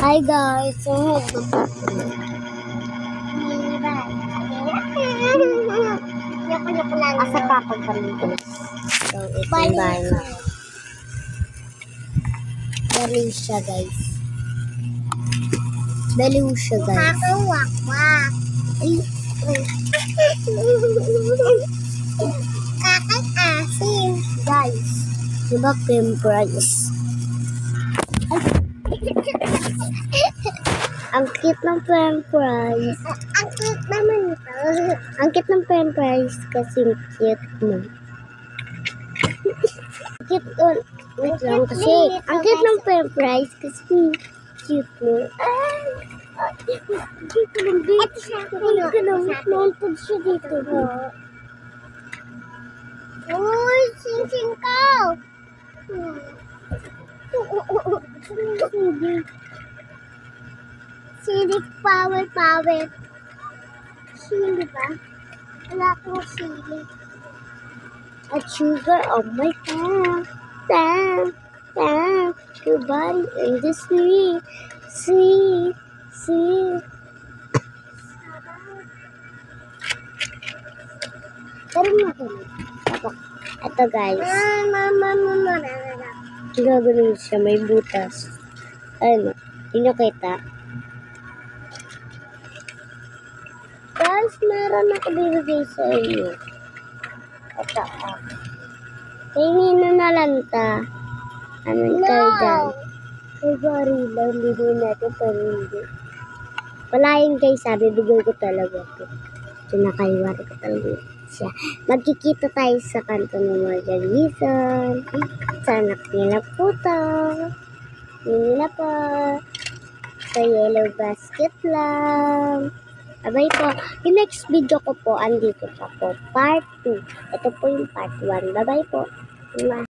Hi guys, so asa papag kami guys. So ito yung bahay na. Baliw siya guys. Baliw siya guys. Kakawak-wak. Kakak-asin. Guys, diba cream fries? Ang cute ng french fries. Ang cute naman ito. Ang cute ng french fries kasi cute mo. Cute on. Wait lang kasi. Ang cute ng french fries kasi cute mo. Ito siya. Ito lang. Mounted siya dito. Uy, sing-sing ka. Sili power. Sili ba? Wala akong sili. At sugar, oh my God. Your body in the sweet. Pero mo ito guys. Gagawin siya, may butas. Ano, hindi nyo kita. Guys, meron ako bibigay sa inyo. Ito, tingin na lang ta. Ano kayo dyan? Ay, bari lang. Bibigyan natin pero hindi. Wala yun guys, bibigay ko talaga. Kinakaiwari ko talaga siya. Magkikita tayo sa kanto ng Margaritan. Sana nila po ito. Nila po. Sa yellow basket lang. Abay po. Yung next video ko po, andito pa po. Part 2. Ito po yung part 1. Bye-bye po.